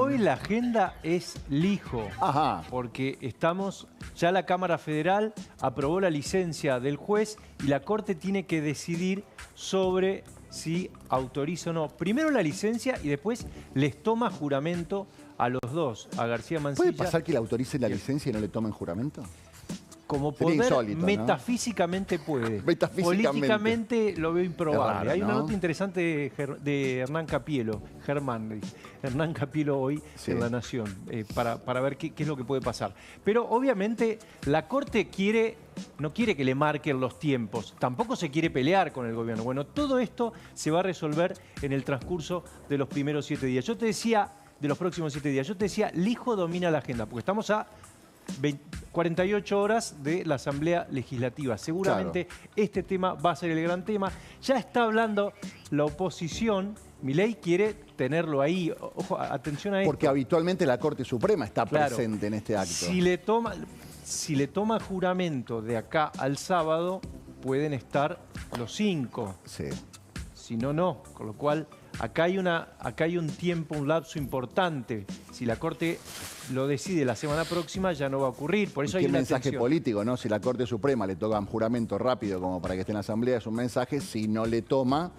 Hoy la agenda es lijo. Ajá. Porque ya la Cámara Federal aprobó la licencia del juez y la Corte tiene que decidir sobre si autoriza o no. Primero la licencia y después les toma juramento a los dos, a García Mansilla. ¿Puede pasar que le autoricen la licencia y no le tomen juramento? Como Sería poder, insólito, ¿no? metafísicamente puede. Metafísicamente. Políticamente lo veo improbable. Raro, Hay una ¿no? nota interesante de Hernán Capielo, Hernán Capielo hoy en La Nación, para ver qué es lo que puede pasar. Pero obviamente la Corte no quiere que le marquen los tiempos, tampoco se quiere pelear con el gobierno. Bueno, todo esto se va a resolver en el transcurso de los primeros 7 días. Yo te decía, de los próximos 7 días, yo te decía, Lijo domina la agenda, porque estamos a 48 horas de la Asamblea Legislativa. Seguramente este tema va a ser el gran tema. Ya está hablando la oposición. Milei quiere tenerlo ahí. Ojo, atención a esto. Porque habitualmente la Corte Suprema está presente en este acto. Si le toma juramento de acá al sábado, pueden estar los 5. Sí. Si no, no. Con lo cual, acá hay un tiempo, un lapso importante. Si la Corte lo decide la semana próxima, ya no va a ocurrir. Por eso hay ¿Qué una mensaje tensión político, no? Si la Corte Suprema le toca un juramento rápido como para que esté en la Asamblea, es un mensaje. Si no le toma,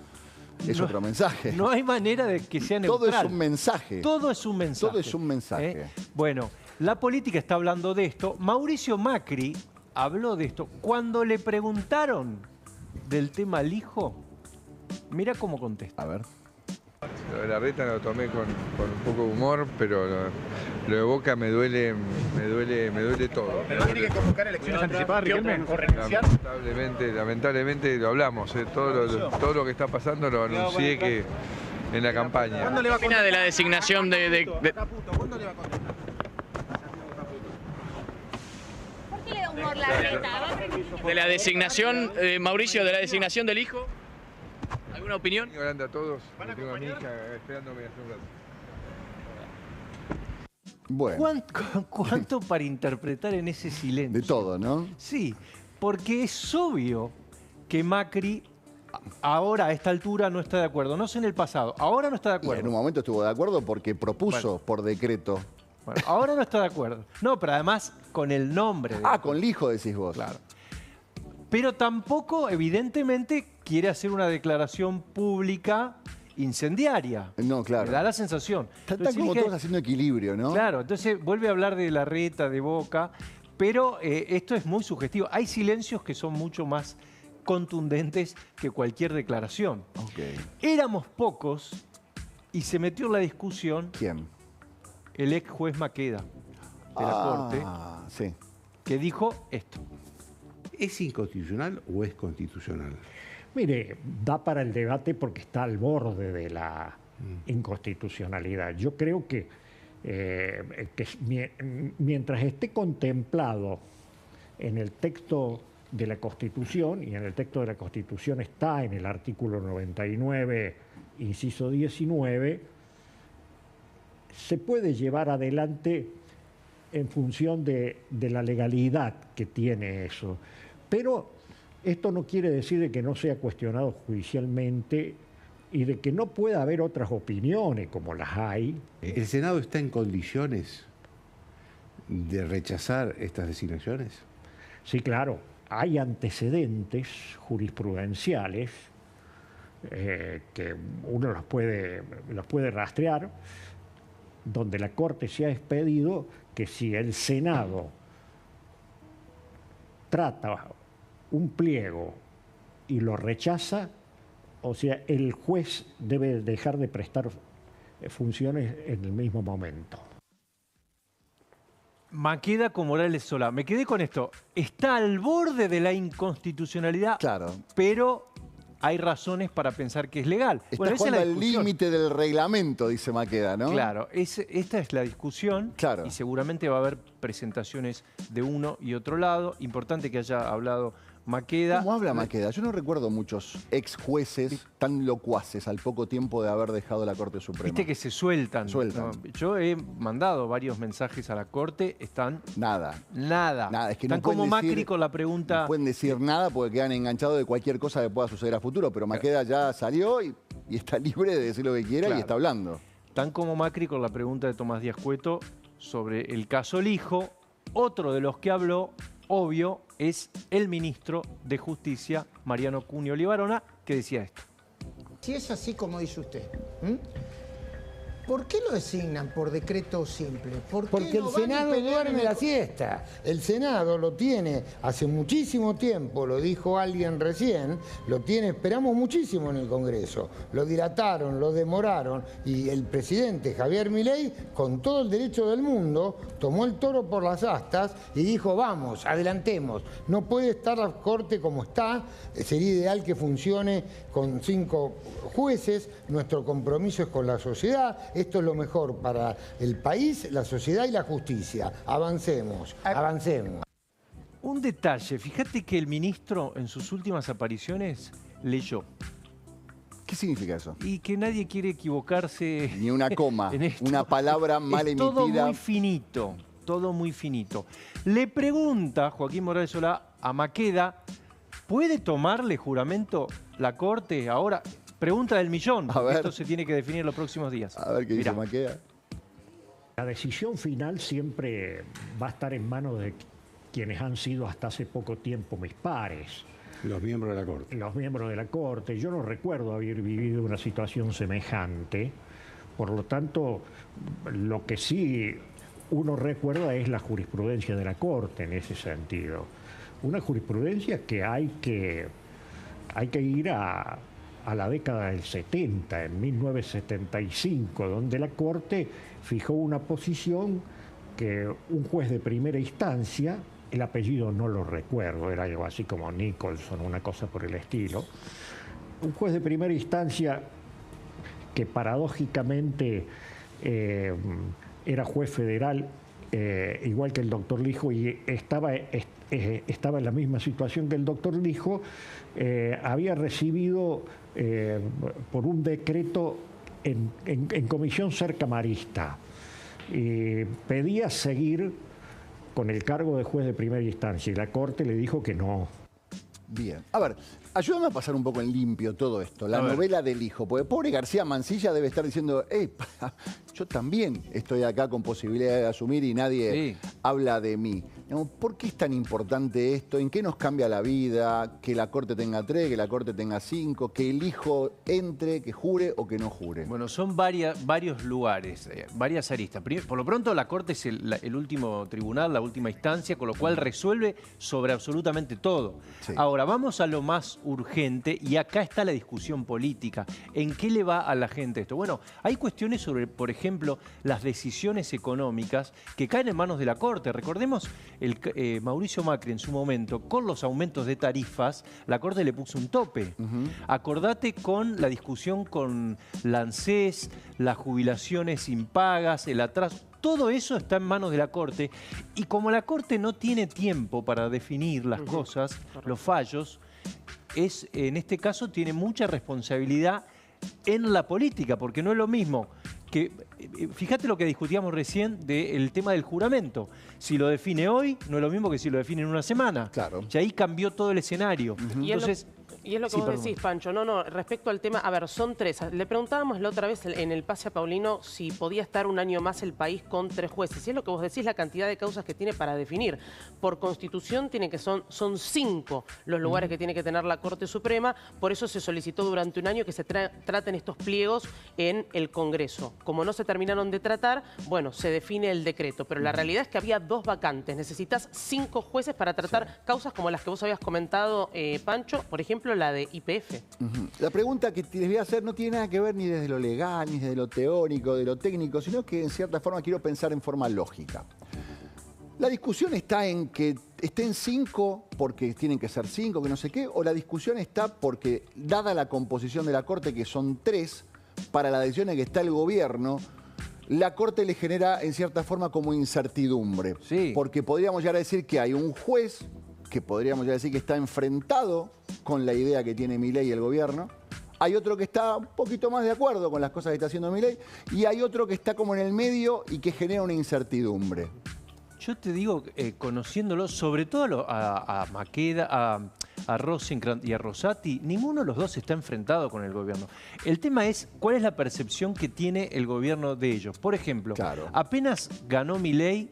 es otro mensaje. No hay manera de que sea neutral. Todo es un mensaje. Todo es un mensaje. Todo es un mensaje. Bueno, la política está hablando de esto. Mauricio Macri habló de esto. Cuando le preguntaron del tema Lijo, mira cómo contesta. A ver. Lo de la reta lo tomé con un poco de humor, pero lo de Boca me duele todo. ¿Pero tiene que convocar elecciones anticipadas, Riquelme, o renunciar? Lamentablemente lo hablamos, todo lo que está pasando lo anuncié que en la campaña. ¿Cuándo le va a contar de la designación de... ¿Cuándo le va a contestar? ¿Por qué le da humor la reta? de la designación, Mauricio, de la designación del hijo? ¿Alguna opinión? Grande a todos, tengo a mi hija esperándome hace un rato. Bueno, ¿Cuánto para interpretar en ese silencio? de todo, ¿no? Sí, porque es obvio que Macri ahora a esta altura no está de acuerdo. No sé en el pasado, ahora no está de Y en acuerdo. un momento estuvo de acuerdo porque propuso por decreto. Bueno, ahora no está de acuerdo. No, pero además con el nombre. Con el hijo decís vos. Claro. Pero tampoco, evidentemente, quiere hacer una declaración pública incendiaria. No, claro. Me da la sensación. Están Entonces como dije, todos haciendo equilibrio, ¿no? Claro, entonces vuelve a hablar de la reta, de Boca, pero esto es muy sugestivo. Hay silencios que son mucho más contundentes que cualquier declaración. Ok. Éramos pocos y se metió en la discusión ¿Quién? el ex juez Maqueda de la Corte, Sí. que dijo esto. ¿Es inconstitucional o es constitucional? Mire, da para el debate porque está al borde de la inconstitucionalidad. Yo creo que mientras esté contemplado en el texto de la Constitución, y en el texto de la Constitución está en el artículo 99, inciso 19, se puede llevar adelante en función de la legalidad que tiene eso. Pero esto no quiere decir de que no sea cuestionado judicialmente y de que no pueda haber otras opiniones como las hay. ¿El Senado está en condiciones de rechazar estas designaciones? Sí, claro, hay antecedentes jurisprudenciales que uno los puede rastrear, donde la Corte se ha expedido que si el Senado trata un pliego y lo rechaza, o sea, el juez debe dejar de prestar funciones en el mismo momento. Maqueda con Morales Solá. Me quedé con esto. Está al borde de la inconstitucionalidad, Claro. pero hay razones para pensar que es legal. Está Bueno, esa es jugando la al discusión. límite del reglamento, dice Maqueda, ¿no? Claro, esta es la discusión. Claro. Y seguramente va a haber presentaciones de uno y otro lado. Importante que haya hablado Maqueda. ¿Cómo habla Maqueda? Yo no recuerdo muchos ex jueces tan locuaces al poco tiempo de haber dejado la Corte Suprema. Viste que se sueltan. Sueltan. ¿No? Yo he mandado varios mensajes a la Corte, están Nada. nada. Es que están no pueden como decir- Macri con la pregunta. No pueden decir nada porque quedan enganchados de cualquier cosa que pueda suceder a futuro, pero Maqueda ya salió y está libre de decir lo que quiera Claro. y está hablando. Están como Macri con la pregunta de Tomás Díaz Cueto sobre el caso Lijo. Otro de los que habló, obvio, es el ministro de Justicia, Mariano Cunio Libarona, que decía esto. Si es así como dice usted, ¿por qué lo designan por decreto simple? Porque el Senado duerme la siesta. El Senado lo tiene hace muchísimo tiempo, lo dijo alguien recién, lo tiene, esperamos muchísimo en el Congreso. Lo dilataron, lo demoraron y el presidente Javier Milei, con todo el derecho del mundo, tomó el toro por las astas y dijo, vamos, adelantemos. No puede estar la Corte como está, sería ideal que funcione con 5 jueces, nuestro compromiso es con la sociedad. Esto es lo mejor para el país, la sociedad y la justicia. Avancemos, avancemos. Un detalle, fíjate que el ministro en sus últimas apariciones leyó. ¿Qué significa eso? Y que nadie quiere equivocarse. Ni una coma, una palabra mal emitida. Todo muy finito, todo muy finito. Le pregunta Joaquín Morales Solá a Maqueda, ¿puede tomarle juramento la Corte ahora? Pregunta del millón, porque esto se tiene que definir en los próximos días. A ver qué dice Maqueda. La decisión final siempre va a estar en manos de quienes han sido hasta hace poco tiempo mis pares. Los miembros de la Corte. Los miembros de la Corte. Yo no recuerdo haber vivido una situación semejante. Por lo tanto, lo que sí uno recuerda es la jurisprudencia de la Corte en ese sentido. Una jurisprudencia que hay que ir a la década del 70, en 1975, donde la Corte fijó una posición que un juez de primera instancia, el apellido no lo recuerdo, era algo así como Nicholson, una cosa por el estilo, un juez de primera instancia que paradójicamente era juez federal, igual que el doctor Lijo, y estaba en la misma situación que el doctor Lijo, había recibido por un decreto en comisión ser camarista. Pedía seguir con el cargo de juez de primera instancia y la Corte le dijo que no. Bien. A ver, ayúdame a pasar un poco en limpio todo esto. La novela del Hijo. Porque pobre García Mansilla debe estar diciendo, yo también estoy acá con posibilidad de asumir y nadie habla de mí. ¿Por qué es tan importante esto? ¿En qué nos cambia la vida? Que la Corte tenga 3, que la Corte tenga 5, que el Hijo entre, que jure o que no jure. Bueno, son varios lugares, varias aristas. Por lo pronto, la Corte es el último tribunal, la última instancia, con lo cual resuelve sobre absolutamente todo. Sí. Ahora, vamos a lo más urgente y acá está la discusión política. ¿En qué le va a la gente esto? Bueno, hay cuestiones sobre, por ejemplo, las decisiones económicas que caen en manos de la Corte. Recordemos, Mauricio Macri en su momento, con los aumentos de tarifas, la Corte le puso un tope. Acordate con la discusión con la ANSES, las jubilaciones impagas, el atraso. Todo eso está en manos de la Corte y como la Corte no tiene tiempo para definir las cosas, los fallos, en este caso tiene mucha responsabilidad en la política, porque no es lo mismo que, fíjate lo que discutíamos recién del tema del juramento. Si lo define hoy, no es lo mismo que si lo define en una semana. Claro. Y ahí cambió todo el escenario. Entonces, y es lo que vos decís, Pancho. No, respecto al tema, a ver, son 3. Le preguntábamos la otra vez en el pase a Paulino si podía estar un año más el país con 3 jueces. Y es lo que vos decís, la cantidad de causas que tiene para definir. Por Constitución son 5 los lugares que tiene que tener la Corte Suprema. Por eso se solicitó durante un año que se traten estos pliegos en el Congreso. Como no se terminaron de tratar, bueno, se define el decreto. Pero la realidad es que había 2 vacantes. Necesitas 5 jueces para tratar causas como las que vos habías comentado, Pancho, por ejemplo, la de YPF. La pregunta que les voy a hacer no tiene nada que ver ni desde lo legal, ni desde lo teórico, de lo técnico, sino que en cierta forma quiero pensar en forma lógica. La discusión está en que estén 5 porque tienen que ser 5, que no sé qué, o la discusión está porque, dada la composición de la Corte, que son 3, para la decisión en que está el gobierno, la Corte le genera en cierta forma como incertidumbre. Sí. Porque podríamos llegar a decir que hay un juez que podríamos ya decir que está enfrentado con la idea que tiene Milei y el gobierno. Hay otro que está un poquito más de acuerdo con las cosas que está haciendo Milei. Y hay otro que está como en el medio y que genera una incertidumbre. Yo te digo, conociéndolo, sobre todo a Maqueda, a Rosenkrantz y a Rosati, ninguno de los dos está enfrentado con el gobierno. El tema es cuál es la percepción que tiene el gobierno de ellos. Por ejemplo, apenas ganó Milei,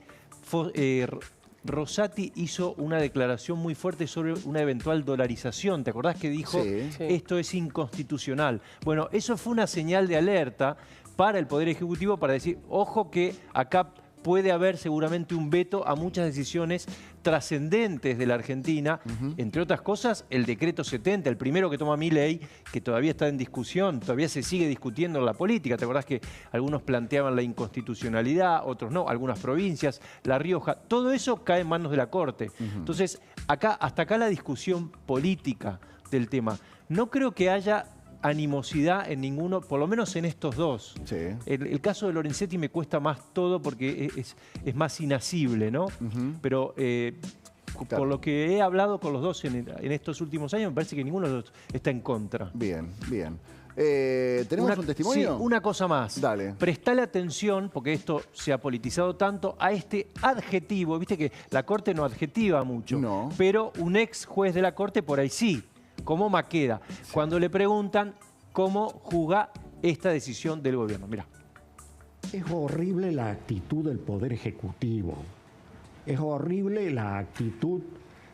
Rosati hizo una declaración muy fuerte sobre una eventual dolarización. ¿Te acordás que dijo esto es inconstitucional? Bueno, eso fue una señal de alerta para el Poder Ejecutivo para decir, ojo que acá puede haber seguramente un veto a muchas decisiones trascendentes de la Argentina, entre otras cosas el decreto 70, el primero que toma Milei, que todavía está en discusión, todavía se sigue discutiendo en la política. ¿Te acordás que algunos planteaban la inconstitucionalidad, otros no, algunas provincias, La Rioja? Todo eso cae en manos de la Corte. Entonces, hasta acá la discusión política del tema. No creo que haya animosidad en ninguno, por lo menos en estos dos. El caso de Lorenzetti me cuesta más todo porque es más inasible, ¿no? Pero por lo que he hablado con los dos en estos últimos años, me parece que ninguno de los dos está en contra. Bien, bien. ¿Tenemos un testimonio? Sí, una cosa más. Dale. Prestale atención, porque esto se ha politizado tanto, a este adjetivo. Viste que la Corte no adjetiva mucho, pero un ex juez de la Corte por ahí sí, como Maqueda, cuando le preguntan cómo juzga esta decisión del gobierno. Mirá. Es horrible la actitud del Poder Ejecutivo. Es horrible la actitud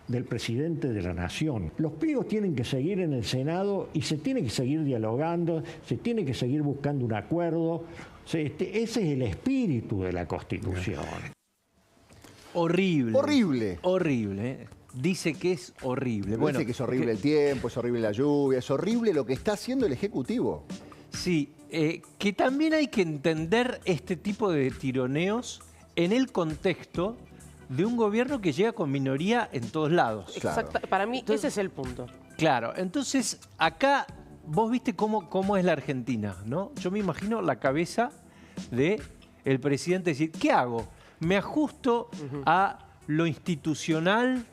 del presidente de la Nación. Los pliegos tienen que seguir en el Senado y se tiene que seguir dialogando, se tiene que seguir buscando un acuerdo. Ese es el espíritu de la Constitución. Horrible. Horrible. Horrible. Dice que es horrible. Bueno, dice que es horrible el tiempo, es horrible la lluvia, es horrible lo que está haciendo el Ejecutivo. Sí, que también hay que entender este tipo de tironeos en el contexto de un gobierno que llega con minoría en todos lados. Exacto. Para mí ese es el punto. Claro, entonces acá vos viste cómo es la Argentina, ¿no? Yo me imagino la cabeza del presidente decir, ¿qué hago? ¿Me ajusto a lo institucional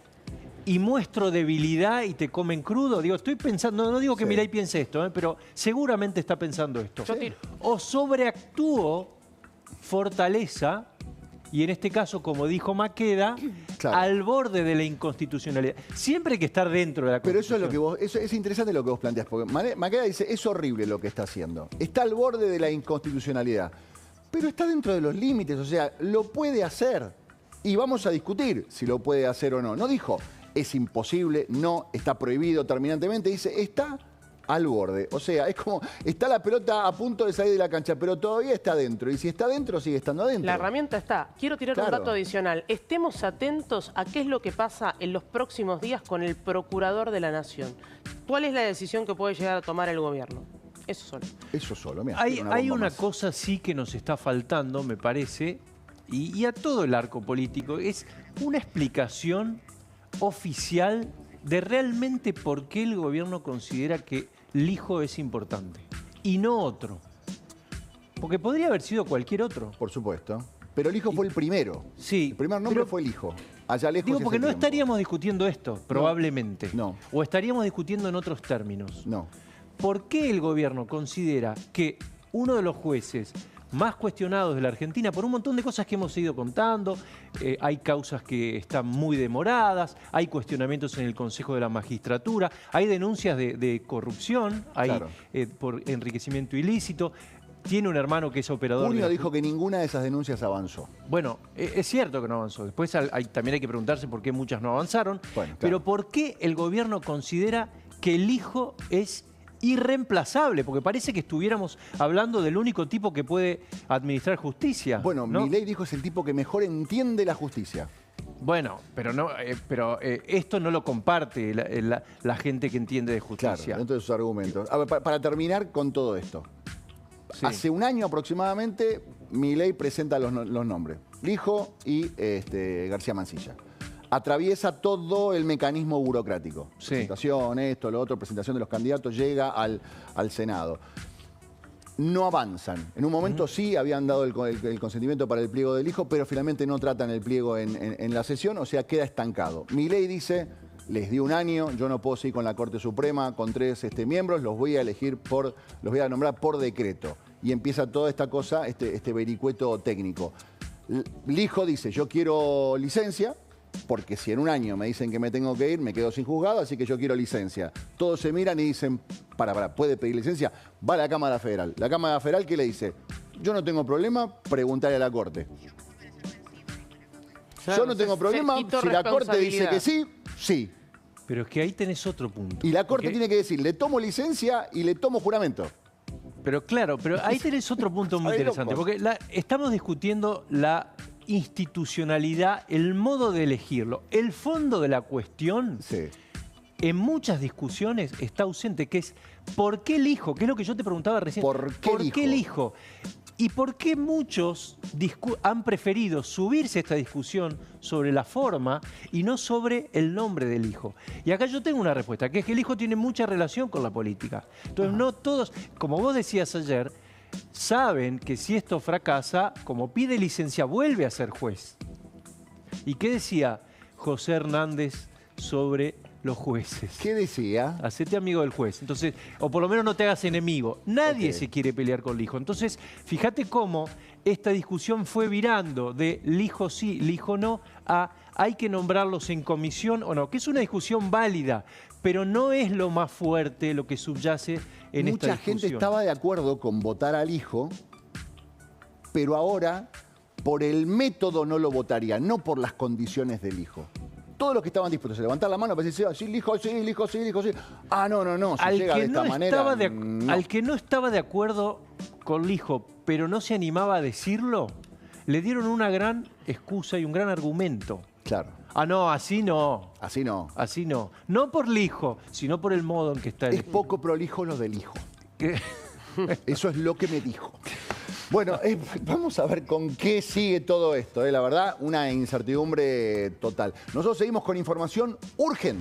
y muestro debilidad y te comen crudo? Digo, estoy pensando, no digo que Milei piense esto, pero seguramente está pensando esto. O sobreactúo fortaleza, y en este caso, como dijo Maqueda, al borde de la inconstitucionalidad. Siempre hay que estar dentro de la Constitución. Pero eso es interesante lo que vos planteás, porque Maqueda dice, es horrible lo que está haciendo. Está al borde de la inconstitucionalidad, pero está dentro de los límites, o sea, lo puede hacer. Y vamos a discutir si lo puede hacer o no. No dijo, es imposible, no, está prohibido terminantemente. Dice, está al borde. O sea, es como, está la pelota a punto de salir de la cancha, pero todavía está dentro. Y si está dentro, sigue estando adentro. La herramienta está. Quiero tirar un dato adicional. Estemos atentos a qué es lo que pasa en los próximos días con el Procurador de la Nación. ¿Cuál es la decisión que puede llegar a tomar el gobierno? Eso solo. Eso solo, mira. Hay una cosa sí que nos está faltando, me parece, y a todo el arco político, es una explicación oficial de realmente por qué el gobierno considera que Lijo es importante y no otro. Porque podría haber sido cualquier otro. Por supuesto. Pero Lijo fue el primero. Sí. El primer nombre fue Lijo. Allá lejos. Digo, porque no estaríamos discutiendo esto, probablemente. No. O estaríamos discutiendo en otros términos. No. ¿Por qué el gobierno considera que uno de los jueces más cuestionados de la Argentina, por un montón de cosas que hemos ido contando, hay causas que están muy demoradas, hay cuestionamientos en el Consejo de la Magistratura, hay denuncias de corrupción, hay por enriquecimiento ilícito, tiene un hermano que es operador... Junio dijo que ninguna de esas denuncias avanzó. Bueno, es cierto que no avanzó. Después también hay que preguntarse por qué muchas no avanzaron, pero ¿por qué el gobierno considera que el hijo es irreemplazable? Porque parece que estuviéramos hablando del único tipo que puede administrar justicia. Bueno, ¿no? Milei dijo es el tipo que mejor entiende la justicia. Bueno, pero esto no lo comparte la gente que entiende de justicia. Claro, dentro de sus argumentos. A ver, para terminar con todo esto. Sí. Hace un año aproximadamente, Milei presenta los nombres. Lijo y García Mansilla. Atraviesa todo el mecanismo burocrático. Presentación, esto, lo otro, presentación de los candidatos, llega al Senado. No avanzan. En un momento sí habían dado el consentimiento para el pliego del hijo, pero finalmente no tratan el pliego en la sesión, o sea, queda estancado. Milei dice, les di un año, yo no puedo seguir con la Corte Suprema, con 3 miembros, los voy a nombrar por decreto. Y empieza toda esta cosa, este vericueto técnico. Lijo dice, yo quiero licencia, porque si en un año me dicen que me tengo que ir, me quedo sin juzgado, así que yo quiero licencia. Todos se miran y dicen, ¿puede pedir licencia? Va a la Cámara Federal. La Cámara Federal, ¿qué le dice? Yo no tengo problema, preguntarle a la Corte. Yo no tengo problema, si la Corte dice que sí, sí. Pero es que ahí tenés otro punto. Y la Corte tiene que decir, le tomo licencia y le tomo juramento. Pero claro, pero ahí tenés otro punto muy interesante, porque estamos discutiendo la institucionalidad, el modo de elegirlo. El fondo de la cuestión, en muchas discusiones, está ausente, que es ¿por qué elijo? Que es lo que yo te preguntaba recién. ¿Por qué elijo? ¿Y por qué muchos han preferido subirse a esta discusión sobre la forma y no sobre el nombre del hijo? Y acá yo tengo una respuesta, que es que el hijo tiene mucha relación con la política. Entonces no todos, como vos decías ayer, saben que si esto fracasa, como pide licencia, vuelve a ser juez. ¿Y qué decía José Hernández sobre los jueces? ¿Qué decía? Hacete amigo del juez. Entonces, o por lo menos no te hagas enemigo. Nadie se quiere pelear con el hijo. Entonces, fíjate cómo esta discusión fue virando de el hijo sí, el hijo no, a hay que nombrarlos en comisión o no, que es una discusión válida, pero no es lo más fuerte, lo que subyace en esta discusión. Mucha gente estaba de acuerdo con votar al hijo, pero ahora por el método no lo votaría, no por las condiciones del hijo. Todos los que estaban dispuestos a levantar la mano para decir, sí, el hijo, sí, el hijo, sí, el hijo, sí. Ah, no, si llega de esta manera, no. Al que no estaba de acuerdo con el hijo, pero no se animaba a decirlo, le dieron una gran excusa y un gran argumento. Claro. Ah, no, así no. Así no. Así no. No por el hijo, sino por el modo en que está el Es poco prolijo lo del hijo. Eso es lo que me dijo. Bueno, vamos a ver con qué sigue todo esto. La verdad, una incertidumbre total. Nosotros seguimos con información urgente.